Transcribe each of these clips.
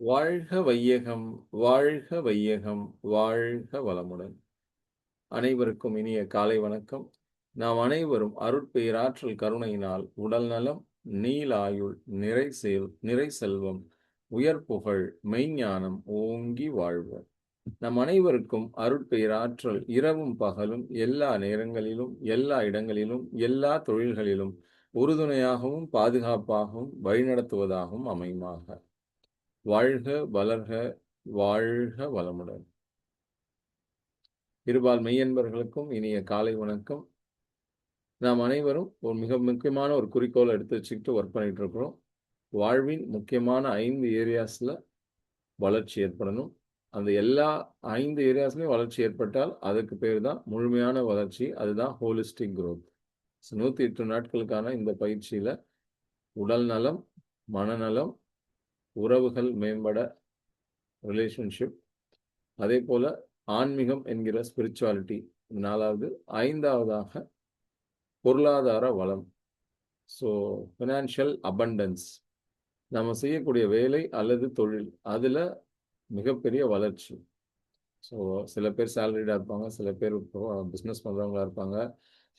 வாழ்க வையகம், வாழ்க வையகம், வாழ்க வளமுடன். அனைவருக்கும் இனிய காலை வணக்கம். நாம் அனைவரும் அருட்பேராற்றல் கருணையினால் உடல் நலம், நீளாயுள், நிறை செல்வம், உயர் புகழ், மெய்ஞானம் ஓங்கி வாழ்வோம். நம் அனைவருக்கும் அருட்பேராற்றல் இரவும் பகலும் எல்லா நேரங்களிலும், எல்லா இடங்களிலும், எல்லா தொழில்களிலும் உறுதுணையாகவும், பாதுகாப்பாகவும், வழிநடத்துவதாகவும் அமையுமாக. வாழ்க வளர்க, வாழ்க வளமுடன். இருபால் மெய்யன்பர்களுக்கும் இனிய காலை வணக்கம். நாம் அனைவரும் ஒரு மிக முக்கியமான ஒரு குறிக்கோளை எடுத்து வச்சுக்கிட்டு ஒர்க் பண்ணிட்டு இருக்கிறோம். வாழ்வின் முக்கியமான 5 ஏரியாஸ்ல வளர்ச்சி ஏற்படணும். அந்த எல்லா 5 ஏரியாஸ்லயும் வளர்ச்சி ஏற்பட்டால் அதுக்கு பேர் தான் முழுமையான வளர்ச்சி. அதுதான் ஹோலிஸ்டிக் growth. 108 நாட்களுக்கான இந்த பயிற்சியில உடல் நலம், மனநலம், உறவுகள் மேம்பட, ரிலேஷன்ஷிப், அதே போல ஆன்மீகம் என்கிற ஸ்பிரிச்சுவாலிட்டி 4வது, 5வதாக பொருளாதார வளம். So financial abundance. நம்ம செய்யக்கூடிய வேலை அல்லது தொழில் அதில் மிகப்பெரிய வளர்ச்சி. ஸோ சில பேர் சேலரிடாக இருப்பாங்க, சில பேர் பிஸ்னஸ் பண்ணுறவங்களா இருப்பாங்க,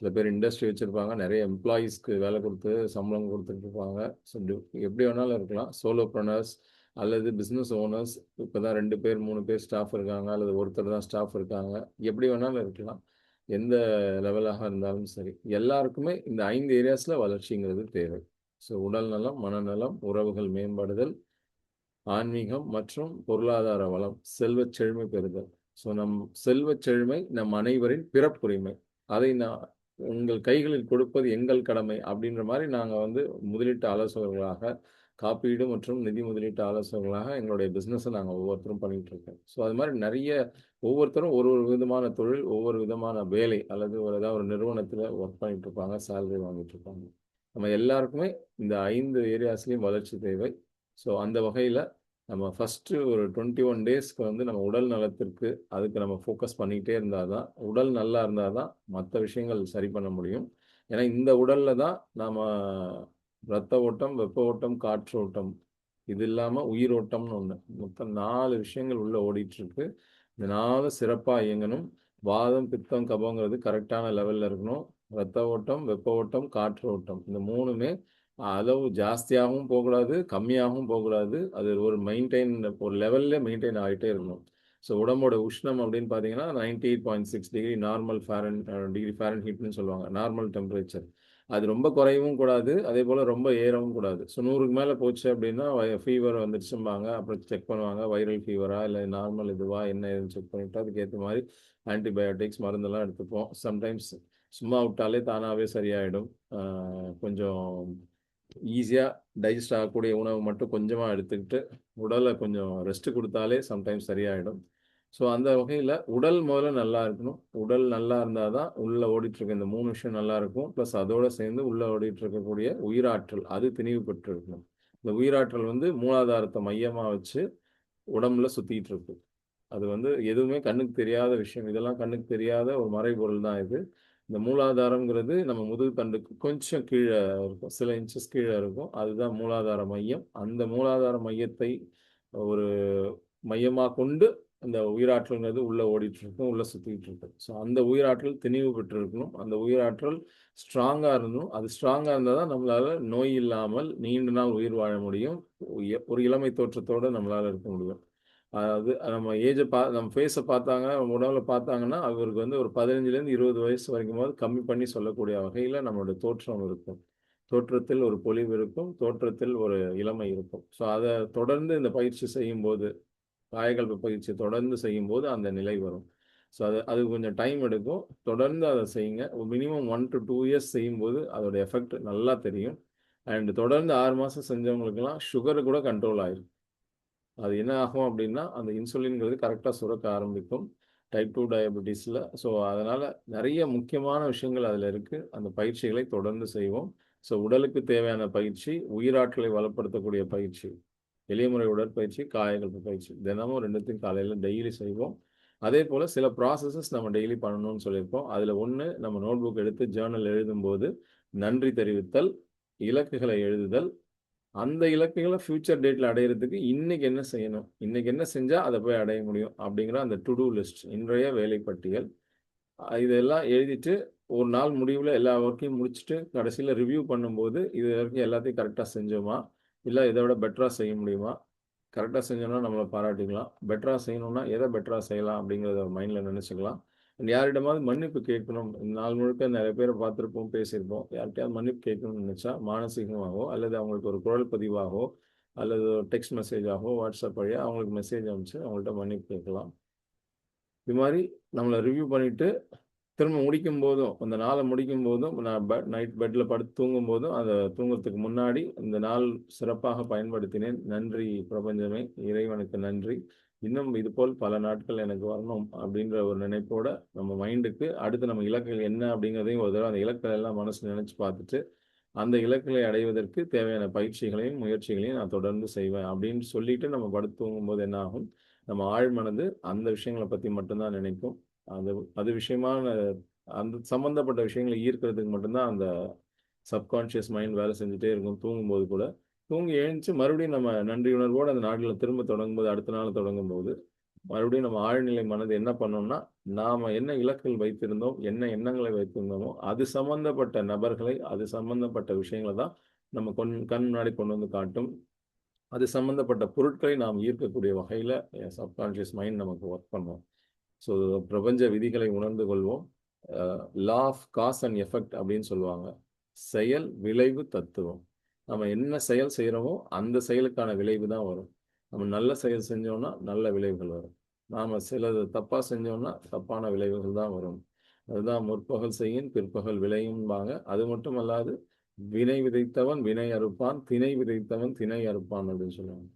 சில பேர் இண்டஸ்ட்ரி வச்சுருப்பாங்க, நிறைய எம்ப்ளாயீஸ்க்கு வேலை கொடுத்து சம்பளம் கொடுத்துட்டு இருப்பாங்க. ஸோ எப்படி வேணாலும் இருக்கலாம். சோலோப்ரனர்ஸ் அல்லது பிஸ்னஸ் ஓனர்ஸ், இப்போ தான் 2 பேர் 3 பேர் ஸ்டாஃப் இருக்காங்க, அல்லது ஒருத்தர் தான் ஸ்டாஃப் இருக்காங்க, எப்படி வேணாலும் இருக்கலாம். எந்த லெவலாக இருந்தாலும் சரி, எல்லாருக்குமே இந்த 5 ஏரியாஸில் வளர்ச்சிங்கிறது தேவை. ஸோ உடல் நலம், மனநலம், உறவுகள் மேம்படுதல், ஆன்மீகம் மற்றும் பொருளாதார வளம், செல்வச் செழுமை பெறுதல். ஸோ செல்வச் செழுமை நம் அனைவரின் பிறப்புரிமை. அதை உங்கள் கைகளில் கொடுப்பது எங்கள் கடமை அப்படின்ற மாதிரி நாங்கள் முதலீட்டு ஆலோசகர்களாக, காப்பீடு மற்றும் நிதி முதலீட்டு ஆலோசகர்களாக எங்களுடைய பிஸ்னஸை நாங்கள் ஒவ்வொருத்தரும் பண்ணிட்டு இருக்கோம். ஸோ அது மாதிரி நிறைய ஒவ்வொருத்தரும் ஒரு ஒரு விதமான தொழில், ஒவ்வொரு விதமான வேலை அல்லது ஏதாவது ஒரு நிறுவனத்தில் ஒர்க் பண்ணிட்டு இருப்பாங்க, சேலரி வாங்கிட்டு இருப்பாங்க. நம்ம எல்லாருக்குமே இந்த 5 ஏரியாஸ்லையும் வளர்ச்சி தேவை. ஸோ அந்த வகையில் நம்ம ஃபஸ்ட்டு ஒரு 21 டேஸ்க்கு நம்ம உடல் நலத்திற்கு அதுக்கு நம்ம ஃபோக்கஸ் பண்ணிக்கிட்டே இருந்தால் தான், உடல் நல்லா இருந்தால் தான் மற்ற விஷயங்கள் சரி பண்ண முடியும். ஏன்னா இந்த உடலில் தான் நாம் ரத்த ஓட்டம், வெப்ப ஓட்டம், காற்று ஓட்டம், இது இல்லாமல் உயிரோட்டம்னு ஒன்று, மொத்தம் 4 விஷயங்கள் உள்ளே ஓடிட்டுருக்கு. இந்த 4 சிறப்பாக இயங்கணும். வாதம், பித்தம், கபங்கிறது கரெக்டான லெவலில் இருக்கணும். ரத்த ஓட்டம், வெப்ப ஓட்டம், காற்று ஓட்டம், இந்த 3மே அளவு ஜாஸ்தியாகவும் போகக்கூடாது, கம்மியாகவும் போகக்கூடாது. அது ஒரு லெவல்ல மெயின்டைன் ஆகிட்டே இருக்கணும். ஸோ உடம்போட உஷ்ணம் அப்படின்னு பார்த்தீங்கன்னா 98.6 டிகிரி நார்மல் டிகிரி ஃபாரன்ஹீட்னு சொல்லுவாங்க, நார்மல் டெம்பரேச்சர். அது ரொம்ப குறையவும் கூடாது, அதே போல் ரொம்ப ஏறவும் கூடாது. ஸோ 100க்கு மேலே போச்சு அப்படின்னா ஃபீவர் வந்துடுச்சும்பாங்க. அப்புறம் செக் பண்ணுவாங்க, வைரல் ஃபீவரா இல்லை நார்மல் இதுவா என்ன ஏதுன்னு செக் பண்ணிவிட்டு அதுக்கேற்ற மாதிரி ஆன்டிபயோட்டிக்ஸ் மருந்தெல்லாம் எடுத்துப்போம். சம்டைம்ஸ் சும்மா விட்டாலே தானாகவே சரியாயிடும். கொஞ்சம் ஈஸியாக டைஜஸ்ட் ஆகக்கூடிய உணவு மட்டும் கொஞ்சமாக எடுத்துக்கிட்டு உடலை கொஞ்சம் ரெஸ்ட் கொடுத்தாலே சம்டைம்ஸ் சரியாயிடும். ஸோ அந்த வகையில் உடல் முதல்ல நல்லா இருக்கணும். உடல் நல்லா இருந்தால் தான் உள்ளே ஓடிட்டுருக்க இந்த 3 விஷயம் நல்லா இருக்கும். ப்ளஸ் அதோடு சேர்ந்து உள்ளே ஓடிட்டு இருக்கக்கூடிய உயிராற்றல் அது திணிவு பெற்று இருக்கணும். இந்த உயிராற்றல் மூலாதாரத்தை மையமாக வச்சு உடம்புல சுற்றிட்டு இருக்கு. அது எதுவுமே கண்ணுக்கு தெரியாத விஷயம். இதெல்லாம் கண்ணுக்கு தெரியாத ஒரு மறைபொருள் தான் இது. இந்த மூலாதாரம்ங்கிறது நம்ம முதுகு தண்டுக்கு கொஞ்சம் கீழே இருக்கும், சில இன்ச்சஸ் கீழே இருக்கும். அதுதான் மூலாதார மையம். அந்த மூலாதார மையத்தை ஒரு மையமாக கொண்டு அந்த உயிராற்றல்ங்கிறது உள்ளே ஓடிட்டு இருக்கும், உள்ளே சுற்றிக்கிட்டு இருக்கும். ஸோ அந்த உயிராற்றல் திணிவு பெற்று இருக்கணும். அந்த உயிராற்றல் ஸ்ட்ராங்காக இருந்தணும். அது ஸ்ட்ராங்காக இருந்தால் தான் நம்மளால் நோய் இல்லாமல் நீண்ட நாள் உயிர் வாழ முடியும். ஒரு இளமை தோற்றத்தோடு நம்மளால் இருக்க முடியும். அதாவது நம்ம ஃபேஸை பார்த்தாங்க, உடம்புல பார்த்தாங்கன்னா அவருக்கு ஒரு 15லேருந்து 20 வயசு வரைக்குமாவது கம்மி பண்ணி சொல்லக்கூடிய வகையில் நம்மளுடைய தோற்றம் இருக்கும். தோற்றத்தில் ஒரு பொலிவு இருக்கும், தோற்றத்தில் ஒரு இளமை இருக்கும். ஸோ அதை தொடர்ந்து இந்த பயிற்சி செய்யும்போது, காயகல்ப பயிற்சி தொடர்ந்து செய்யும்போது அந்த நிலை வரும். ஸோ அது கொஞ்சம் டைம் எடுக்கும். தொடர்ந்து அதை செய்யுங்க. மினிமம் 1 to 2 இயர்ஸ் செய்யும்போது அதோட எஃபெக்ட் நல்லா தெரியும். அண்ட் தொடர்ந்து 6 மாதம் செஞ்சவங்களுக்கெல்லாம் சுகரு கூட கண்ட்ரோல் ஆயிரும். அது என்ன ஆகும் அப்படின்னா, அந்த இன்சுலின்ங்கிறது கரெக்டாக சுரக்க ஆரம்பிக்கும் டைப் 2 டயபெட்டிஸில். ஸோ அதனால் நிறைய முக்கியமான விஷயங்கள் அதில் இருக்குது. அந்த பயிற்சிகளை தொடர்ந்து செய்வோம். ஸோ உடலுக்கு தேவையான பயிற்சி, உயிராற்றலை வளப்படுத்தக்கூடிய பயிற்சி, எளிய முறை உடற்பயிற்சி, காயகல்ப பயிற்சி தினமும் 2த்தையும் காலையில் டெய்லி செய்வோம். அதே போல் சில ப்ராசஸஸ் நம்ம டெய்லி பண்ணணும்னு சொல்லியிருப்போம். அதில் ஒன்று, நம்ம நோட் புக் எடுத்து ஜேர்னல் எழுதும்போது நன்றி தெரிவித்தல், இலக்குகளை எழுதுதல், அந்த இலக்குகளை ஃபியூச்சர் டேட்ல அடையிறதுக்கு இன்னைக்கு என்ன செய்யணும், இன்னைக்கு என்ன செஞ்சா அதை போய் அடைய முடியும் அப்படிங்கிற அந்த டு டூ லிஸ்ட், இன்றைய வேலை பட்டியல். இதெல்லாம் எழுதிட்டு ஒரு நாள் முடிவுல எல்லா ஒர்க்கையும் முடிச்சுட்டு கடைசியில ரிவ்யூ பண்ணும்போது, இது வரைக்கும் எல்லாத்தையும் கரெக்ட்டா செஞ்சோமா? இல்ல இத விட பெட்டரா செய்ய முடியுமா? கரெக்ட்டா செஞ்சோம்னா நம்மள பாராட்டிக்கலாம். பெட்டரா செய்யணும்னா எத பெட்டரா செய்யலாம் அப்படிங்கிறத மைண்ட்ல நெனச்சுக்கலாம். யாரிடமாவது மன்னிப்பு கேட்கணும். நாள் முழுக்க நெறைய பேர பார்த்திருப்போம், பேசியிருப்போம். யார்ட்டயாவது மன்னிப்பு கேட்கணும்னு நெனச்சா, மானசீகமாகவோ அல்லது அவங்களுக்கு ஒரு குரல் பதிவாகவோ அல்லது டெக்ஸ்ட் மெசேஜாகவோ, WhatsApp வழியா அவங்களுக்கு மெசேஜ் அனுப்பிச்சு அவங்கள்ட்ட மன்னிப்பு கேட்கலாம். இது மாரி நம்மள ரிவ்யூ பண்ணிட்டு திரும்ப முடிக்கும்போதும், அந்த நாள முடிக்கும்போதும், நான் நைட் பெட்ல படுத்து தூங்கும்போதும், அத தூங்குறதுக்கு முன்னாடி, "இந்த நாள் சிறப்பாக பயன்படுத்தினேன். நன்றி பிரபஞ்சமே! இறைவனுக்கு நன்றி. இன்னும் இதுபோல் பல நாட்கள் எனக்கு வரணும்." அப்படின்ற ஒரு நினைப்போட நம்ம மைண்டுக்கு அடுத்து நம்ம இலக்குகள் என்ன அப்படிங்கிறதையும் ஒரு தடவ அந்த இலக்குகள எல்லாம் மனசுல நெனச்சு பார்த்துட்டு, அந்த இலக்குகளை அடைவதற்கு தேவையான பயிற்சிகளையும், முயற்சிகளையும் நான் தொடர்ந்து செய்வேன் அப்படின்னு சொல்லிட்டு நம்ம படுத்து தூங்கும்போது என்ன ஆகும், நம்ம ஆழ்மனது அந்த விஷயங்கள பத்தி மட்டும் தான் நினைக்கும். அது அது விஷயமான அந்த சம்மந்தப்பட்ட விஷயங்கள ஈர்க்கிறதுக்கு மட்டும் தான் அந்த சப்கான்ஷியஸ் மைண்ட் வேலை செஞ்சுட்டே இருக்கும் தூங்கும்போது கூட. தூங்கி எழுந்துச்சு மறுபடியும் நம்ம நன்றியுணர்வோட அந்த நாட்கள திரும்ப தொடங்கும்போது, அடுத்த நாள் தொடங்கும்போது, மறுபடியும் நம்ம ஆழ்நிலை மனது என்ன பண்ணும்னா, நாம என்ன இலக்குகள் வைத்திருந்தோம், என்ன எண்ணங்களை வைத்திருந்தோமோ, அது சம்பந்தப்பட்ட நபர்களை, அது சம்பந்தப்பட்ட விஷயங்கள தான் நம்ம கண் முன்னாடி கொண்டு வந்து காட்டும். அது சம்பந்தப்பட்ட பொருட்களை நாம் ஈர்க்கக்கூடிய வகையில சப்கான்ஷியஸ் மைண்ட் நமக்கு ஒர்க் பண்ணும். ஸோ பிரபஞ்ச விதிகளை உணர்ந்து கொள்வோம். Law of cause and effect அப்படின்னு சொல்லுவாங்க. செயல், விளைவு, தத்துவம். நம்ம என்ன செயல் செய்றோமோ, அந்த செயலுக்கான விளைவு தான் வரும். நம்ம நல்ல செயல் செஞ்சோம்னா, நல்ல விளைவுகள் வரும். நாம சிலது தப்பா செஞ்சோம்னா, தப்பான விளைவுகள் தான் வரும். அதுதான் முற்பகல் செய்யின், பிற்பகல் விளையும்பாங்க. அது மட்டும் அல்லாது, "வினை விதைத்தவன் வினை அறுப்பான், திணை விதைத்தவன் திணை அறுப்பான்" அப்படின்னு சொல்லுவாங்க.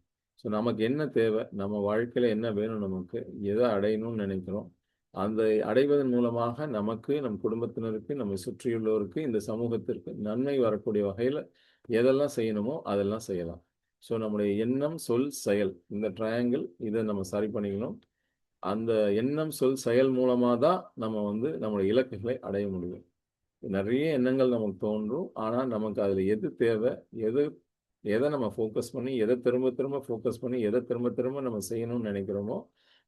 ஸோ நமக்கு என்ன தேவை? நம்ம வாழ்க்கையில என்ன வேணும் நமக்கு? எத அடையணும்னு நினைக்கிறோம்? அந்த அடைவதன் மூலமாக நமக்கு, நம் குடும்பத்தினருக்கு, நம்மை சுற்றியுள்ளோருக்கு, இந்த சமூகத்திற்கு நன்மை வரக்கூடிய வகையில எதெல்லாம் செய்யணுமோ, அதெல்லாம் செய்யலாம். ஸோ நம்முடைய எண்ணம், சொல், செயல் இந்த ட்ரையாங்கிள் இத நம்ம சரி பண்ணிக்கணும். அந்த எண்ணம், சொல், செயல் மூலமா தான் நம்ம வந்து நம்முடைய இலக்குகளை அடைய முடியும். நெறைய எண்ணங்கள் நமக்கு தோன்றும். ஆனா, நமக்கு அதுல எது தேவை? எது எத நம்ம ஃபோக்கஸ் பண்ணி, எத திரும்ப திரும்ப ஃபோக்கஸ் பண்ணி, எத திரும்ப திரும்ப நம்ம செய்யணும்னு நெனைக்கிறோமோ,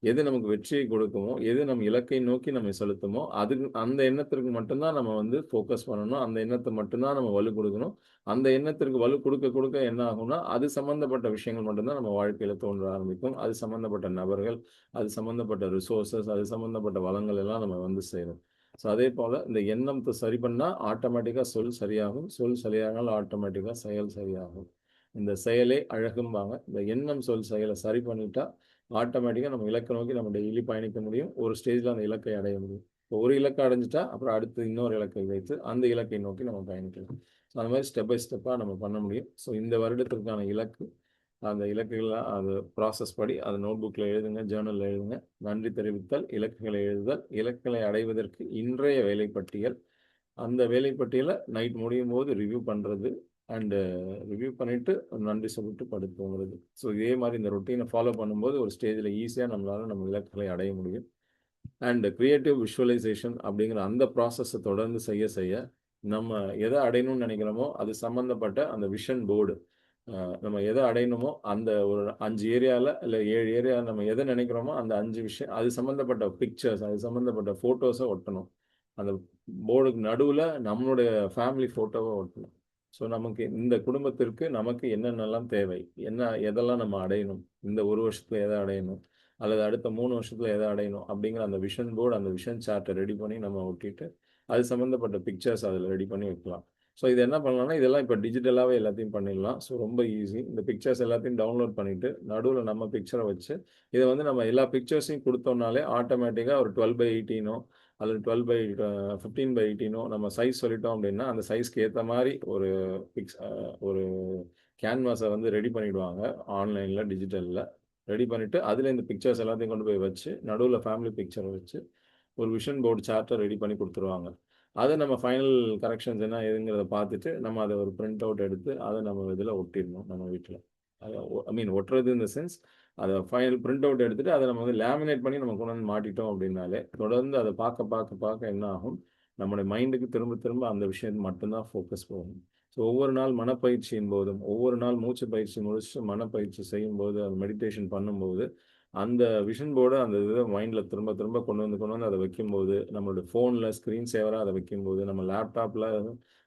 எது நமக்கு வெற்றியை கொடுக்குமோ, எது நம் இலக்கை நோக்கி நம்மை செலுத்துமோ, அதுக்கு அந்த எண்ணத்திற்கு மட்டும் தான் நம்ம வந்து ஃபோக்கஸ் பண்ணணும். அந்த எண்ணத்த மட்டும் தான் நம்ம வலு குடுக்கணும். அந்த எண்ணத்திற்கு வலு குடுக்க குடுக்க என்ன ஆகும்னா, அது சம்பந்தப்பட்ட விஷயங்கள் மட்டும் தான் நம்ம வாழ்க்கையில தோன்ற ஆரம்பிக்கும். அது சம்பந்தப்பட்ட நபர்கள், அது சம்பந்தப்பட்ட ரிசோர்ஸஸ், அது சம்பந்தப்பட்ட வளங்கள் எல்லாம் நம்ம வந்து சேரும். ஸோ அதேபோல இந்த எண்ணத்த சரி பண்ணா ஆட்டோமேட்டிக்கா சொல் சரியாகும். சொல் சரியானால் ஆட்டோமேட்டிக்கா செயல் சரியாகும். இந்த செயலே அழகும்பாங்க. இந்த எண்ணம், சொல், செயல சரி பண்ணிட்டா, ஆட்டோமேட்டிக்கா நம்ம இலக்க நோக்கி நம்ம டெய்லி பயணிக்க முடியும். ஒரு ஸ்டேஜ்ல அந்த இலக்கை அடைய முடியும். இப்போ ஒரு இலக்க அடைஞ்சுட்டா, அப்புறம் அடுத்து இன்னொரு இலக்கை வைத்து, அந்த இலக்கை நோக்கி நம்ம பயணிக்கலாம். ஸோ அந்த மாரி ஸ்டெப் பை ஸ்டெப்பா நம்ம பண்ண முடியும். ஸோ இந்த வருடத்திற்கான இலக்கு, அந்த இலக்குகள்லாம் அது ப்ராசஸ் படி அத நோட் புக்ல எழுதுங்க, ஜர்னல்ல எழுதுங்க. நன்றி தெரிவித்தல், இலக்குகளை எழுதுதல், இலக்குகளை அடைவதற்கு இன்றைய வேலை பட்டியல். அந்த வேலை பட்டியல நைட் முடியும்போது ரிவ்யூ பண்றது. அண்ட் ரிவ்யூ பண்ணிட்டு நன்றி சொல்லிட்டு படுத்து தூங்குறது. ஸோ இதே மாரி இந்த ரொட்டீன ஃபாலோ பண்ணும்போது ஒரு ஸ்டேஜ்ல ஈஸியா நம்மளால நம்ம இலக்குகளை அடைய முடியும். அண்ட் கிரியேட்டிவ் விஷுவலைசேஷன் அப்படிங்கிற அந்த ப்ராசஸ தொடர்ந்து செய்ய செய்ய, நம்ம எத அடையணும்னு நெனைக்கிறோமோ, அது சம்மந்தப்பட்ட அந்த விஷன் போர்டு. நம்ம எத அடையணுமோ, அந்த ஒரு 5 ஏரியால இல்ல 7 ஏரியா நம்ம எத நெனைக்கிறோமோ, அந்த 5 விஷயம் அது சம்மந்தப்பட்ட பிக்சர்ஸ், அது சம்மந்தப்பட்ட ஃபோட்டோஸ ஒட்டணும். அந்த போர்டுக்கு நடுவுல நம்மளுடைய ஃபேமிலி ஃபோட்டோவ ஒட்டணும். ஸோ நமக்கு இந்த குடும்பத்திற்கு நமக்கு என்னென்னலாம் தேவை? எதெல்லாம் நம்ம அடையணும்? இந்த 1 வருஷத்துல எத அடையணும்? அல்லது அடுத்த 3 வருஷத்துல எத அடையணும்? அப்படிங்கிற அந்த விஷன் போர்டு, அந்த விஷன் சார்ட்ட ரெடி பண்ணி நம்ம ஒட்டிட்டு, அது சம்மந்தப்பட்ட பிக்சர்ஸ் அதுல ரெடி பண்ணி வைக்கலாம். ஸோ இது என்ன பண்ணலாம்னா, இதெல்லாம் இப்ப டிஜிட்டலாவே எல்லாத்தையும் பண்ணிடலாம். ஸோ ரொம்ப ஈஸி. இந்த பிக்சர்ஸ் எல்லாத்தையும் டவுன்லோட் பண்ணிட்டு, நடுவுல நம்ம பிக்சர வச்சு, இத வந்து நம்ம எல்லா பிக்சர்ஸையும் குடுத்தோம்னாலே, ஆட்டோமேட்டிக்கா ஒரு 12:18 அல்லது 15:18 நம்ம சைஸ் சொல்லிட்டோம் அப்படின்னா, அந்த சைஸ்க்கு ஏத்த மாரி ஒரு பிக்ஸ் அ ஒரு கேன்வாஸ வந்து ரெடி பண்ணிடுவாங்க. ஆன்லைன்ல, டிஜிட்டல்ல. ரெடி பண்ணிட்டு, அதுல இந்த பிக்சர்ஸ் எல்லாத்தையும் கொண்டு போய் வச்சு, நடுவுல ஃபேமிலி பிக்சர வச்சு, ஒரு விஷன் போர்ட் சார்ட்ட ரெடி பண்ணி குடுத்துருவாங்க. அத நம்ம ஃபைனல் கரெக்ஷன்ஸ் என்ன ஏதுங்கிறத பார்த்துட்டு, நம்ம அத ஒரு பிரிண்ட் அவுட் எடுத்து, அத நம்ம இதுல ஒட்டிடணும் நம்ம வீட்ல. அத ஐ மீன் ஒட்டுறது இன் த சென்ஸ், அத ஃபைனல் பிரிண்ட் அவுட் எடுத்துட்டு, அத நம்ம வந்து லேமினேட் பண்ணி நம்ம கொண்டு வந்து மாட்டிட்டோம் அப்படின்னாலே, தொடர்ந்து அத பார்க்க பார்க்க பார்க்க என்ன ஆகும், நம்முடைய மைண்டுக்கு திரும்ப திரும்ப அந்த விஷயம் மட்டும் தான் ஃபோக்கஸ் போகும். ஸோ ஒவ்வொரு நாள் மனப்பயிற்சியின் போதும், ஒவ்வொரு நாள் மூச்சு பயிற்சி முடிச்சுட்டு மனப்பயிற்சி செய்யும்போது, அது மெடிடேஷன் பண்ணும்போது, அந்த விஷன் போர்ட அந்த இத மைண்ட்ல திரும்ப திரும்ப கொண்டு வந்து அத வைக்கும்போது, நம்மளுடைய ஃபோன்ல ஸ்க்ரீன் சேவரா அத வைக்கும்போது, நம்ம லேப்டாப்ல,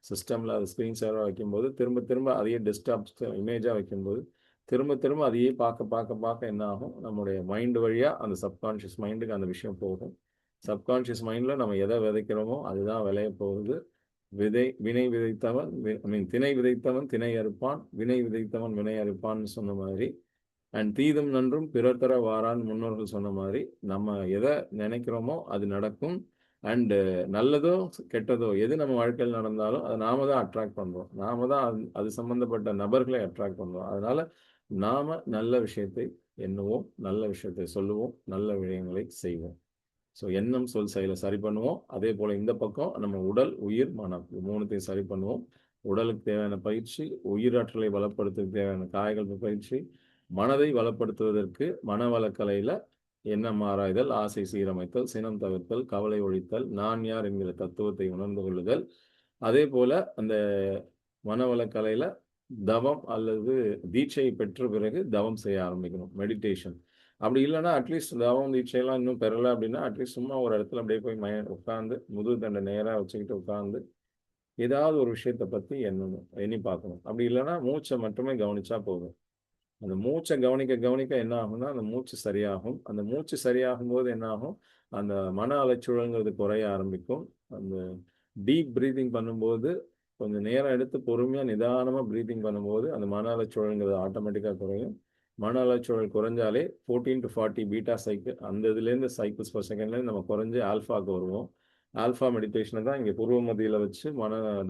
சிஸ்டம்ல அத ஸ்க்ரீன் சேவரா வைக்கும்போது, திரும்ப திரும்ப அதையே டெஸ்க்டாப் இமேஜா வைக்கும்போது, திரும்ப திரும்ப அதையே பார்க்க என்ன ஆகும்? நம்முடைய மைண்ட் வழியா அந்த சப்கான்ஷியஸ் மைண்டுக்கு அந்த விஷயம் போகும். சப்கான்ஷியஸ் மைண்ட்ல நம்ம எத விதைக்கிறோமோ, அதுதான் விளையப் போகுது. வினை விதைத்தவன் திணை விதைத்தவன் திணை அறுப்பான், வினை விதைத்தவன் வினை அறுப்பான்னு சொன்ன மாதிரி, அண்ட் தீதும் நன்றும் பிறர் தர வாரான்னு முன்னோர்கள் சொன்ன மாதிரி, நம்ம எதை நினைக்கிறோமோ அது நடக்கும். அண்ட் நல்லதோ கெட்டதோ எது நம்ம வாழ்க்கையில் நடந்தாலும் அதை நாம தான் அட்ராக்ட் பண்றோம். நாம தான் அது சம்பந்தப்பட்ட நபர்களை அட்ராக்ட் பண்றோம். அதனால நாம நல்ல விஷயத்தை எண்ணுவோம், நல்ல விஷயத்தை சொல்லுவோம், நல்ல விடயங்களை செய்வோம். ஸோ எண்ணம், சொல், செயலை சரி பண்ணுவோம். அதே போல இந்த பக்கம் நம்ம உடல், உயிர், மனம் இது 3த்தையும் சரி பண்ணுவோம். உடலுக்கு தேவையான பயிற்சி, உயிராற்றலை பலப்படுத்துவதற்கு தேவையான காயகல்ப பயிற்சி, மனதை வளப்படுத்துவதற்கு மனவளக்கலையில எண்ணம் ஆராய்தல், ஆசை சீரமைத்தல், சினம் தவிர்த்தல், கவலை ஒழித்தல், நான் யார் என்கிற தத்துவத்தை உணர்ந்து கொள்ளுதல். அதே போல அந்த மனவளக்கலையில தவம் அல்லது தீட்சை பெற்ற பிறகு தவம் செய்ய ஆரம்பிக்கணும். மெடிடேஷன். அப்படி இல்லன்னா, அட்லீஸ்ட் தவம், தீட்சைலாம் இன்னும் பெறல அப்படின்னா, அட்லீஸ்ட் சும்மா ஒரு இடத்துல அப்படியே போய் உட்கார்ந்து, முதுகு தண்டை நேரா வச்சுக்கிட்டு உட்கார்ந்து, ஏதாவது ஒரு விஷயத்த பத்தி எண்ணணும். எண்ணி பார்க்கணும். அப்படி இல்லன்னா, மூச்ச மட்டுமே கவனிச்சா போதும். அந்த மூச்ச கவனிக்க கவனிக்க என்ன ஆகும்னா, அந்த மூச்சு சரியாகும். அந்த மூச்சு சரியாகும்போது என்ன ஆகும்? அந்த மன அலைச்சூழல்ங்கிறது குறைய ஆரம்பிக்கும். அந்த டீப் பிரீத்திங் பண்ணும்போது, கொஞ்சம் நேரம் எடுத்து பொறுமையா, நிதானமா பிரீத்திங் பண்ணும்போது, அந்த மன அலைச்சூழல்ங்கிறது ஆட்டோமேட்டிக்கா குறையும். மன அலைச்சூழல் குறைஞ்சாலே 14 to 40 பீட்டா சைக்கிள் அந்த இதுலேருந்து சைக்கிள்ஸ் பெர் செகண்ட்லேருந்து நம்ம குறைஞ்சு ஆல்ஃபாக்கு வருவோம். ஆல்ஃபா மெடிடேஷனை தான் இங்கே பூர்வ மத்தியில வச்சு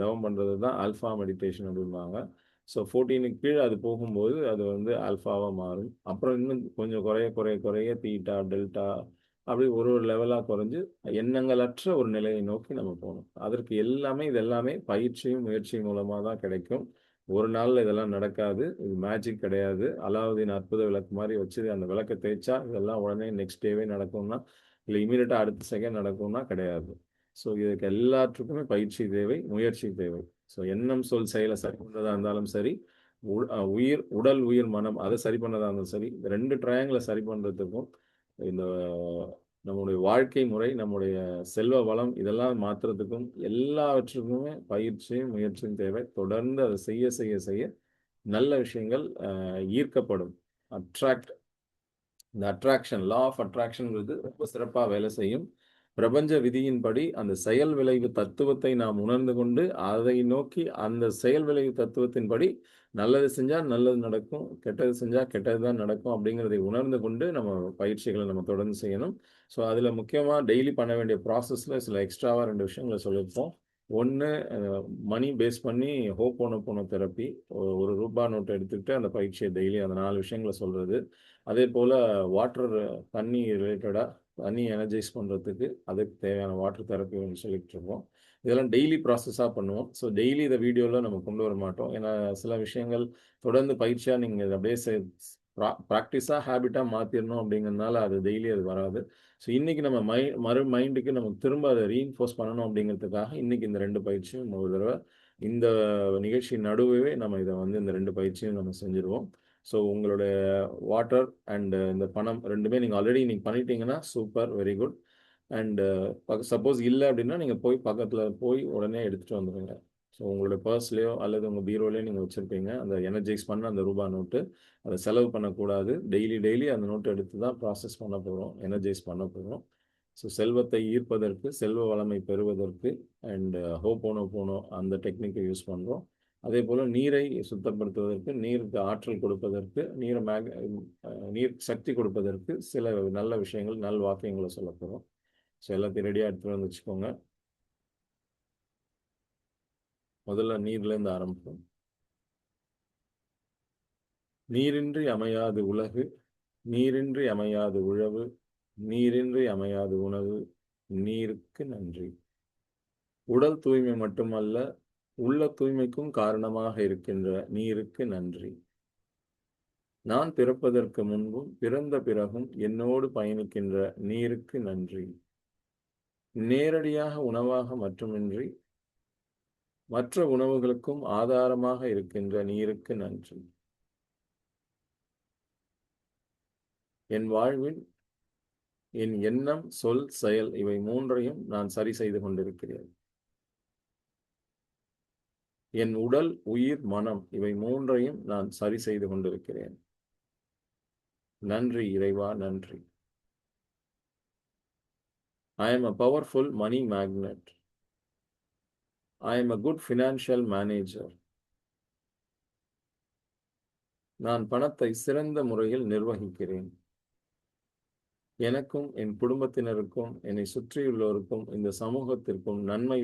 தவம் பண்ணுறது தான் ஆல்ஃபா மெடிடேஷன் அப்படிம்பாங்க. ஸோ 14க்கு கீழே அது போகும்போது அது வந்து ஆல்ஃபாவாக மாறும். அப்புறம் இன்னும் கொஞ்சம் குறைய குறைய குறைய தீட்டா, டெல்டா அப்படி ஒரு ஒரு லெவலாக குறைஞ்சு எண்ணங்களற்ற ஒரு நிலையை நோக்கி நம்ம போகணும். அதற்கு இது எல்லாமே பயிற்சியும் முயற்சியும் மூலமாக தான் கிடைக்கும். ஒரு நாள்ல இதெல்லாம் நடக்காது. இது மேஜிக் கிடையாது. அலாவுதீன் அற்புத விளக்கு மாதிரி வச்சு அந்த விளக்க தேய்ச்சா இதெல்லாம் உடனே நெக்ஸ்ட் டேவே நடக்கும்னா, இல்லை இமீடியட்டா அடுத்த செகண்ட் நடக்கும்னா கிடையாது. ஸோ இதுக்கு எல்லாற்றுக்குமே பயிற்சி தேவை, முயற்சி தேவை. ஸோ எண்ணம், சொல், செயலை சரி பண்றதா இருந்தாலும் சரி, உயிர், உடல், உயிர், மனம் அதை சரி பண்ணதா இருந்தாலும் சரி, இந்த 2 ட்ரையாங்கிளை சரி பண்றதுக்கும் இந்த நம்முடைய வாழ்க்கை முறை, நம்முடைய செல்வ வளம் இதெல்லாம் மாத்துறதுக்கும் எல்லாவற்றுக்குமே பயிற்சியும், முயற்சியும் தேவை. தொடர்ந்து அதை செய்ய செய்ய செய்ய நல்ல விஷயங்கள் ஈர்க்கப்படும். அட்ராக்ட் இந்த அட்ராக்ஷன் லா ஆஃப் அட்ராக்ஷன்ங்கிறது ரொம்ப சிறப்பா வேலை செய்யும். பிரபஞ்ச விதியின்படி அந்த செயல் விளைவு தத்துவத்தை நாம் உணர்ந்து கொண்டு, அதை நோக்கி அந்த செயல் விளைவு தத்துவத்தின்படி நல்லது செஞ்சா நல்லது நடக்கும், கெட்டது செஞ்சா கெட்டது தான் நடக்கும் அப்படிங்கிறதை உணர்ந்து கொண்டு நம்ம பயிற்சிகளை நம்ம தொடர்ந்து செய்யணும். ஸோ அதில முக்கியமா டெய்லி பண்ண வேண்டிய ப்ராசஸ்ல சில எக்ஸ்ட்ராவா 2 விஷயங்கள சொல்லியிருப்போம். ஒண்ணு மணி பேஸ் பண்ணி ஹோப்போனோபோனோ தெரப்பி. ரூ. 1 நோட்ட எடுத்துக்கிட்டு அந்த பயிற்சிய டெய்லி அந்த 4 விஷயங்கள சொல்றது. அதேபோல வாட்டர் தண்ணி ரிலேட்டடா தண்ணி எனர்ஜைஸ் பண்ணுறதுக்கு அதுக்கு தேவையான வாட்டர் தெரப்பி ஒன்று சொல்லிட்டு இருக்கோம். இதெல்லாம் டெய்லி ப்ராசஸாக பண்ணுவோம். ஸோ டெய்லி இதை வீடியோவில் நம்ம கொண்டு வர மாட்டோம். ஏன்னா சில விஷயங்கள் தொடர்ந்து பயிற்சியாக நீங்கள் இதை அப்படியே ப்ராக்டிஸாக ஹேபிட்டாக மாற்றிடணும் அப்படிங்கிறதுனால அது டெய்லி அது வராது. ஸோ இன்னைக்கு நம்ம மைண்டுக்கு நமக்கு திரும்ப அதை ரீஇன்ஃபோர்ஸ் பண்ணணும் அப்படிங்கிறதுக்காக இன்னைக்கு இந்த 2 பயிற்சியும் ஒரு தடவை இந்த நிகழ்ச்சி நடுவே நம்ம இதை வந்து இந்த 2 பயிற்சியும் நம்ம செஞ்சுருவோம். ஸோ உங்களுடைய வாட்டர் அண்ட் இந்த பணம் 2மே நீங்கள் ஆல்ரெடி நீங்கள் பண்ணிட்டீங்கன்னா super, very good. And suppose இல்லை அப்படின்னா நீங்கள் போய் பக்கத்தில் போய் உடனே எடுத்துகிட்டு வந்துடுங்க. ஸோ உங்களுடைய பர்ஸ்லேயோ அல்லது உங்கள் பீரோலையோ நீங்கள் வச்சுருப்பீங்க அந்த எனர்ஜைஸ் பண்ண அந்த ரூபா நோட்டு. அதை செலவு பண்ணக்கூடாது. டெய்லி டெய்லி அந்த நோட்டை எடுத்து தான் ப்ராசஸ் பண்ண போகிறோம், எனர்ஜைஸ் பண்ண போகிறோம். ஸோ செல்வத்தை ஈர்ப்பதற்கு, செல்வ வளமை பெறுவதற்கு அண்ட் ஹோப்போனோபோனோ அந்த டெக்னிக்கை யூஸ் பண்ணுறோம். அதே போல் நீரை சுத்தப்படுத்துவதற்கு, நீருக்கு ஆற்றல் கொடுப்பதற்கு, நீர் சக்தி கொடுப்பதற்கு சில நல்ல விஷயங்கள், நல் வாக்கியங்களை சொல்ல போகிறோம். ஸோ எல்லாத்தையும் ரெடியாக எடுத்துகிட்டு வந்து வச்சுக்கோங்க. முதல்ல நீர்லேருந்து ஆரம்பிப்போம். நீரின்றி அமையாது உலகு, நீரின்றி அமையாது உழவு, நீரின்றி அமையாது உணவு, நீருக்கு நன்றி. உடல் தூய்மை மட்டுமல்ல, உள்ள தூய்மைக்கும் காரணமாக இருக்கின்ற நீருக்கு நன்றி. நான் பிறப்பதற்கு முன்பும் பிறந்த பிறகும் என்னோடு பயணிக்கின்ற நீருக்கு நன்றி. நேரடியாக உணவாக மட்டுமின்றி மற்ற உணவுகளுக்கும் ஆதாரமாக இருக்கின்ற நீருக்கு நன்றி. என் வாழ்வில் என் எண்ணம், சொல், செயல் இவை மூன்றையும் நான் சரி செய்து கொண்டிருக்கிறேன். என் உடல், உயிர், மனம் இவை மூன்றையும் நான் சரி செய்து கொண்டிருக்கிறேன். நன்றி இறைவா, நன்றி. I am a powerful money magnet. I am a good financial manager. நான் பணத்தை சிறந்த முறையில் நிர்வகிக்கிறேன். எனக்கும் என் குடும்பத்தினருக்கும் என்னை சுற்றியுள்ளோருக்கும் இந்த சமூகத்திற்கும் நன்மை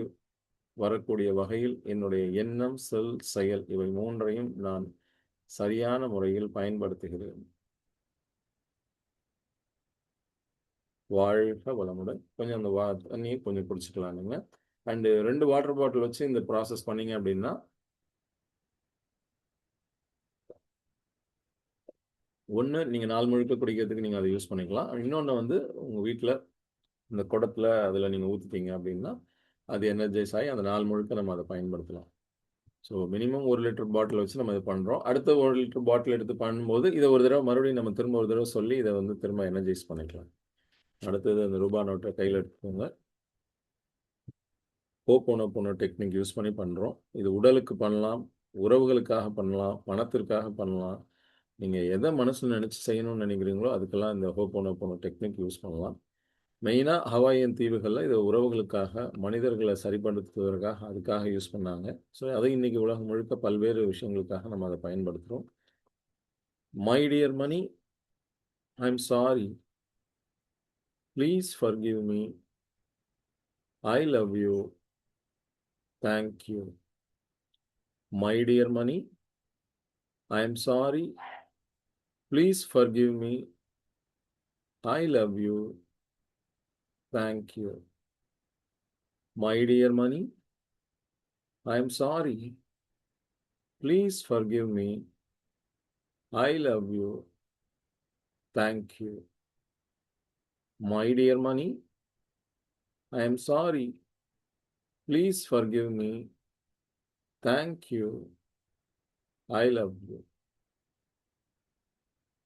வரக்கூடிய வகையில் என்னுடைய எண்ணம், சொல், செயல் இவை மூன்றையும் நான் சரியான முறையில் பயன்படுத்துகிறேன். வாழ்க வளமுடன். கொஞ்சம் அந்த தண்ணியை கொஞ்சம் குடிச்சுக்கலாம் நீங்க. அண்டு 2 வாட்டர் பாட்டில் வச்சு இந்த ப்ராசஸ் பண்ணீங்க அப்படின்னா, ஒன்று நீங்கள் நாள் முழுக்க குடிக்கிறதுக்கு நீங்கள் அதை யூஸ் பண்ணிக்கலாம். இன்னொன்று வந்து உங்கள் வீட்டில் இந்த குடத்தில் அதில் நீங்கள் ஊற்றிட்டீங்க அப்படின்னா அது எனர்ஜைஸ் ஆகி அந்த நாள் முழுக்க நம்ம அதை பயன்படுத்தலாம். ஸோ மினிமம் 1 லிட்டர் பாட்டில் வச்சு நம்ம இதை பண்ணுறோம். அடுத்த 1 லிட்டர் பாட்டில் எடுத்து பண்ணும்போது இதை ஒரு தடவை மறுபடியும் நம்ம திரும்ப ஒரு தடவை சொல்லி இதை வந்து திரும்ப எனர்ஜைஸ் பண்ணிக்கலாம். அடுத்தது அந்த ரூபா நோட்டை கையில் எடுத்துக்கோங்க. ஹோபோனோபோனோ டெக்னிக் யூஸ் பண்ணி பண்ணுறோம். இது உடலுக்கு பண்ணலாம், உறவுகளுக்காக பண்ணலாம், பணத்திற்காக பண்ணலாம். நீங்கள் எதை மனசில் நினச்சி செய்யணும்னு நினைக்கிறீங்களோ அதுக்கெல்லாம் இந்த ஹோபோனோபோனோ டெக்னிக் யூஸ் பண்ணலாம். மெயினாக ஹவாயன் தீவுகளில் இதை உறவுகளுக்காக, மனிதர்களை சரிப்படுத்துவதற்காக அதுக்காக யூஸ் பண்ணாங்க. ஸோ அதை இன்றைக்கி உலகம் முழுக்க பல்வேறு விஷயங்களுக்காக நம்ம அதை பயன்படுத்துகிறோம். My dear money, I am sorry, please forgive me, I love you, thank you. My dear money, I am sorry, please forgive me, I love you, thank you. My dear money, I am sorry. Please forgive me. I love you. Thank you. My dear money, I am sorry. Please forgive me. Thank you. I love you.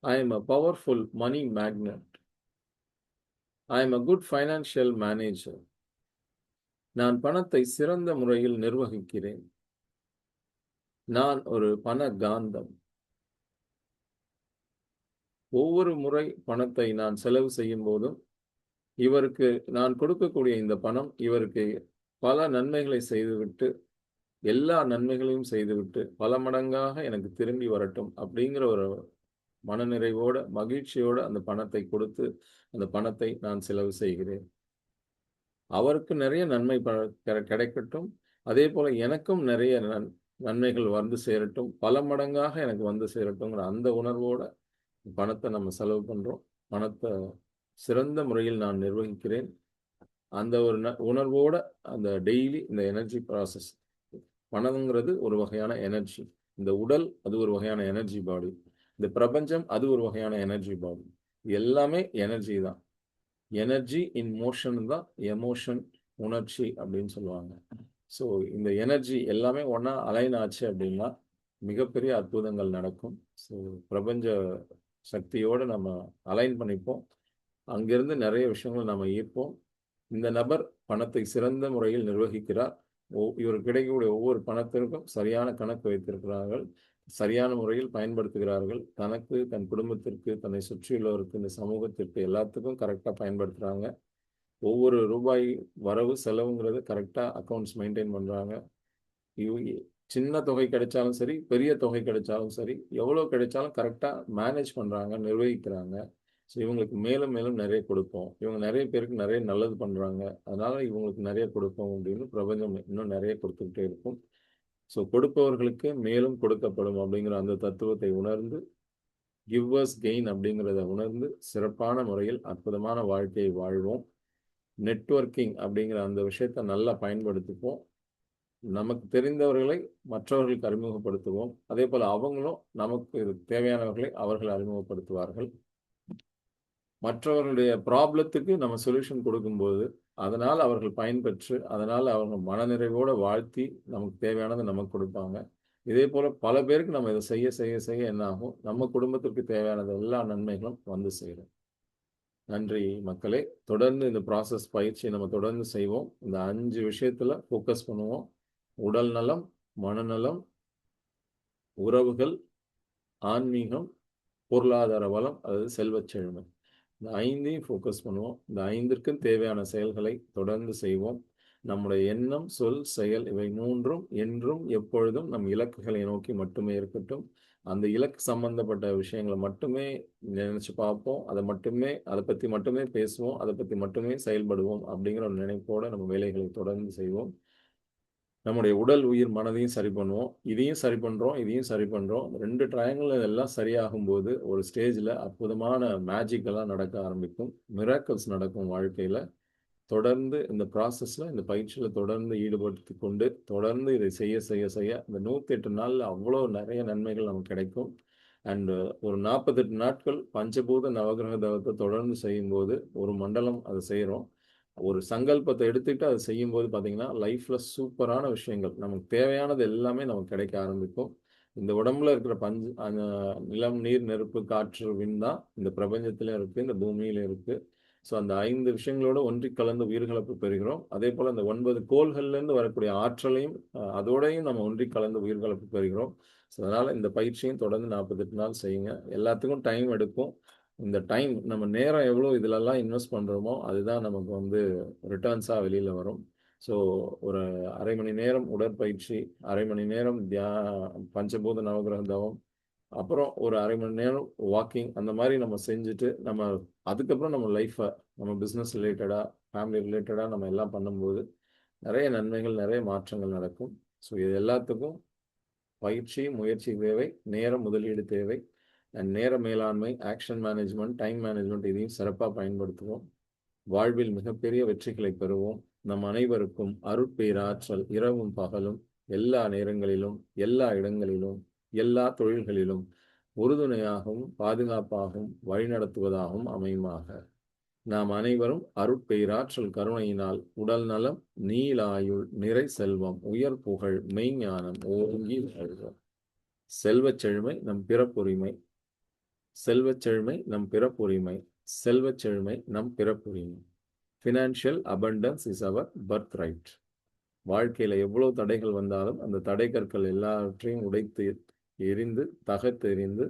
I am a powerful money magnet. I am a good financial manager. நான் பணத்தை சிறந்த முறையில் நிர்வகிக்கிறேன். நான் ஒரு பண காந்தம். ஒவ்வொரு முறை பணத்தை நான் செலவு செய்யும் போதும் இவருக்கு நான் கொடுக்கக்கூடிய இந்த பணம் இவருக்கு பல நன்மைகளை செய்துவிட்டு, எல்லா நன்மைகளையும் செய்துவிட்டு பல மடங்காக எனக்கு திரும்பி வரட்டும் அப்படிங்கிற ஒரு மனநிறைவோட, மகிழ்ச்சியோட அந்த பணத்தை கொடுத்து அந்த பணத்தை நான் செலவு செய்கிறேன். அவருக்கு நிறைய நன்மை கிடைக்கட்டும், அதே போல எனக்கும் நிறைய நன்மைகள் வந்து சேரட்டும், பல மடங்காக எனக்கு வந்து சேரட்டும்ங்கிற அந்த உணர்வோட பணத்தை நம்ம செலவு பண்ணுறோம். பணத்தை சிறந்த முறையில் நான் நிர்வகிக்கிறேன். அந்த ஒரு உணர்வோட அந்த டெய்லி இந்த எனர்ஜி ப்ராசஸ், பணங்கிறது ஒரு வகையான எனர்ஜி. இந்த உடல் அது ஒரு வகையான எனர்ஜி பாடி. இந்த பிரபஞ்சம் அது ஒரு வகையான எனர்ஜி பாடி. எல்லாமே எனர்ஜி தான். எனர்ஜி இன் மோஷன் தான் எமோஷன், உணர்ச்சி அப்படின்னு சொல்லுவாங்க. ஸோ இந்த எனர்ஜி எல்லாமே ஒன்றா அலைன் ஆச்சு அப்படின்னா மிகப்பெரிய அற்புதங்கள் நடக்கும். ஸோ பிரபஞ்ச சக்தியோடு நம்ம அலைன் பண்ணிப்போம். அங்கிருந்து நிறைய விஷயங்கள் நம்ம ஈர்ப்போம். இந்த நபர் பணத்தை சிறந்த முறையில் நிர்வகிக்கிறார். இவர் கிடைக்கக்கூடிய ஒவ்வொரு பணத்திற்கும் சரியான கணக்கு வைத்திருக்கிறார்கள், சரியான முறையில் பயன்படுத்துகிறார்கள். தனக்கு, தன் குடும்பத்திற்கு, தன்னை சுற்றியுள்ளவருக்கு, இந்த சமூகத்திற்கு எல்லாத்துக்கும் கரெக்டாக பயன்படுத்துகிறாங்க. ஒவ்வொரு ரூபாய் வரவு செலவுங்கிறது கரெக்டாக அக்கௌண்ட்ஸ் மெயின்டைன் பண்ணுறாங்க. சின்ன தொகை கிடைச்சாலும் சரி, பெரிய தொகை கிடைச்சாலும் சரி, எவ்வளோ கிடைச்சாலும் கரெக்டாக மேனேஜ் பண்ணுறாங்க, நிர்வகிக்கிறாங்க. ஸோ இவங்களுக்கு மேலும் மேலும் நிறைய கொடுப்போம். இவங்க நிறைய பேருக்கு நிறைய நல்லது பண்ணுறாங்க, அதனால் இவங்களுக்கு நிறைய கொடுப்போம் அப்படின்னு பிரபஞ்சம் இன்னும் நிறைய கொடுத்துக்கிட்டே இருக்கும். ஸோ கொடுப்பவர்களுக்கு மேலும் கொடுக்கப்படும் அப்படிங்கிற அந்த தத்துவத்தை உணர்ந்து, கிவ்வர்ஸ் கெயின் அப்படிங்கிறத உணர்ந்து சிறப்பான முறையில் அற்புதமான வாழ்க்கையை வாழ்வோம். நெட்வொர்க்கிங் அப்படிங்கிற அந்த விஷயத்தை நல்லா பயன்படுத்திப்போம். நமக்கு தெரிந்தவர்களை மற்றவர்களுக்கு அறிமுகப்படுத்துவோம். அதே போல் அவங்களும் நமக்கு தேவையானவர்களை அவர்கள் அறிமுகப்படுத்துவார்கள். மற்றவர்களுடைய ப்ராப்ளத்துக்கு நம்ம சொல்யூஷன் கொடுக்கும்போது, அதனால அவர்கள் பயன்பெற்று, அதனால அவங்க மனநிறைவோட வாழ்த்தி, நமக்கு தேவையானத நமக்கு குடுப்பாங்க. இதேபோல பல பேருக்கு நம்ம இத செய்ய, செய்ய, செய்ய என்ன ஆகும்? நம்ம குடும்பத்திற்கு தேவையானது எல்லா நன்மைகளும் வந்து சேரும். நன்றி மக்களே. தொடர்ந்து இந்த ப்ராசஸ் பயிற்சியை நம்ம தொடர்ந்து செய்வோம். இந்த 5 விஷயத்துல ஃபோக்கஸ் பண்ணுவோம். உடல் நலம், மனநலம், உறவுகள், ஆன்மீகம், பொருளாதார வளம், அதாவது செல்வச் செழுமை. இந்த 5யும் ஃபோக்கஸ் பண்ணுவோம். இந்த 5ற்கும் தேவையான செயல்களை தொடர்ந்து செய்வோம். நம்முடைய எண்ணம், சொல், செயல் இவை 3ம் என்றும் எப்பொழுதும் நம் இலக்குகளை நோக்கி மட்டுமே இருக்கட்டும். அந்த இலக்கு சம்பந்தப்பட்ட விஷயங்கள மட்டுமே நினைச்சு பார்ப்போம். அத பத்தி மட்டுமே பேசுவோம். அத பத்தி மட்டுமே செயல்படுவோம். அப்படிங்கிற ஒரு நினைப்போட நம்ம வேலைகளை தொடர்ந்து செய்வோம். நம்முடைய உடல், உயிர், மனதையும் சரி பண்ணுவோம். இதையும் சரி பண்றோம், இதையும் சரி பண்றோம். 2 ட்ரையாங்கிள் எல்லாம் சரியாகும்போது, ஒரு ஸ்டேஜ்ல அற்புதமான மேஜிக் எல்லாம் நடக்க ஆரம்பிக்கும். மிராக்கிள்ஸ் நடக்கும் வாழ்க்கையில. தொடர்ந்து இந்த ப்ராசஸ்ல, இந்த பயிற்சியில தொடர்ந்து ஈடுபடுத்திக் கொண்டு, தொடர்ந்து இதை செய்ய, செய்ய, செய்ய இந்த 108 நாள்ல அவ்வளோ நெறைய நன்மைகள் நமக்கு கிடைக்கும். அண்ட் ஒரு 48 நாட்கள் பஞ்சபூத நவக்கிரக தவத்தை தொடர்ந்து செய்யும்போது, ஒரு மண்டலம் அத செய்றோம். ஒரு சங்கல்பத்த எடுத்துட்டு அத செய்யும்போது பார்த்தீங்கன்னா, லைஃப்ல சூப்பரான விஷயங்கள், நமக்கு தேவையானது எல்லாமே நமக்கு கிடைக்க ஆரம்பிக்கும். இந்த உடம்புல இருக்கிற நிலம், நீர், நெருப்பு, காற்று, விண் தான் இந்த பிரபஞ்சத்திலும் இருக்கு, இந்த பூமியிலும் இருக்கு. ஸோ அந்த 5 விஷயங்களோட ஒன்றிக் கலந்து உயிர்களை பெறுகிறோம். அதேபோல அந்த 9 கோள்கள்லேருந்து வரக்கூடிய ஆற்றலையும் அதோடையும் நம்ம ஒன்றிக் கலந்து உயிர்களை பெறுகிறோம். ஸோ அதனால இந்த பயிற்சியும் தொடர்ந்து 48 நாள் செய்யுங்க. எல்லாத்துக்கும் டைம் எடுக்கும். இந்த டைம் நம்ம நேரம் எவ்வளோ இதிலெல்லாம் இன்வெஸ்ட் பண்ணுறோமோ அதுதான் நமக்கு வந்து ரிட்டர்ன்ஸாக வெளியில் வரும். ஸோ ஒரு 1/2 மணி நேரம் உடற்பயிற்சி, 1/2 மணி நேரம் பஞ்சபூத நவகிரக தவம், அப்புறம் ஒரு 1/2 மணி நேரம் வாக்கிங், அந்த மாதிரி நம்ம செஞ்சுட்டு அதுக்கப்புறம் நம்ம லைஃப்பை நம்ம பிஸ்னஸ் ரிலேட்டடாக, ஃபேமிலி ரிலேட்டடாக நம்ம எல்லாம் பண்ணும்போது நிறைய நன்மைகள், நிறைய மாற்றங்கள் நடக்கும். ஸோ இது எல்லாத்துக்கும் பயிற்சி, முயற்சி தேவை, நேரம் முதலீடு தேவை. நேர மேலாண்மை, ஆக்ஷன் மேனேஜ்மெண்ட், டைம் மேனேஜ்மெண்ட் இதையும் சிறப்பாக பயன்படுத்துவோம். வாழ்வில் மிகப்பெரிய வெற்றிகளை பெறுவோம். நம் அனைவருக்கும் அருட்பேராற்றல் இரவும் பகலும் எல்லா நேரங்களிலும், எல்லா இடங்களிலும், எல்லா தொழில்களிலும் உறுதுணையாகவும், பாதுகாப்பாகவும், வழிநடத்துவதாகவும் அமையுமாக. நாம் அனைவரும் அருட்பேராற்றல் கருணையினால் உடல் நலம், நீலாயுள், நிறை செல்வம், உயர் புகழ், மெய்ஞானம் ஓங்கி வாழ்வோம். செல்வச் செழுமை நம் பிறப்புரிமை. செல்வச் செழுமை நம் பிறப்புரிமை. செல்வச் செழுமை நம் பிறப்புரிமை. Financial abundance is our birthright. வாழ்க்கையில் எவ்வளோ தடைகள் வந்தாலும் அந்த தடை கற்கள் எல்லாவற்றையும் உடைத்து எரிந்து, தகர்த்து எறிந்து,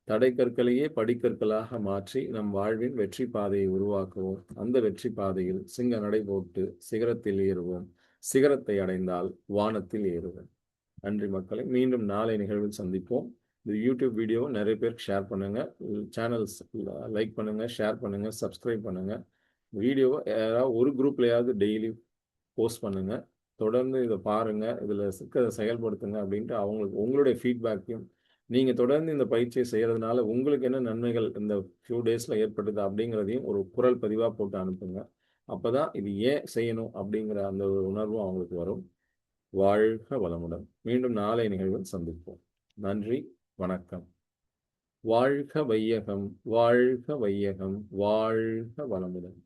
தடை கற்களையே படிக்கற்களாக மாற்றி நம் வாழ்வின் வெற்றி பாதையை உருவாக்குவோம். அந்த வெற்றி பாதையில் சிங்க நடை போட்டு சிகரத்தில் ஏறுவோம். சிகரத்தை அடைந்தால் வானத்தில் ஏறுவோம். நன்றி மக்களை. மீண்டும் நாளை நிகழ்வில் சந்திப்போம். இந்த யூடியூப் வீடியோவை நிறைய பேருக்கு ஷேர் பண்ணுங்க. சேனல்ஸ் லைக் பண்ணுங்க, ஷேர் பண்ணுங்க, சப்ஸ்கிரைப் பண்ணுங்க. வீடியோவை யாராவது ஒரு குரூப்லையாவது டெய்லி போஸ்ட் பண்ணுங்க. தொடர்ந்து இதை பாருங்க, இதில் சிக்கதை செயல்படுத்துங்க அப்படின்ட்டு அவங்களுக்கு உங்களுடைய ஃபீட்பேக்கையும், நீங்கள் தொடர்ந்து இந்த பயிற்சியை செய்கிறதுனால உங்களுக்கு என்ன நன்மைகள் இந்த ஃபியூ டேஸில் ஏற்படுது அப்படிங்கிறதையும் ஒரு குரல் பதிவாக போட்டு அனுப்புங்க. அப்போ தான் இது ஏன் செய்யணும் அப்படிங்கிற அந்த ஒரு உணர்வும் அவங்களுக்கு வரும். வாழ்க வளமுடன். மீண்டும் நாளை நிகழ்வில் சந்திப்போம். நன்றி, வணக்கம். வாழ்க வையகம், வாழ்க வையகம், வாழ்க வளமுடன்.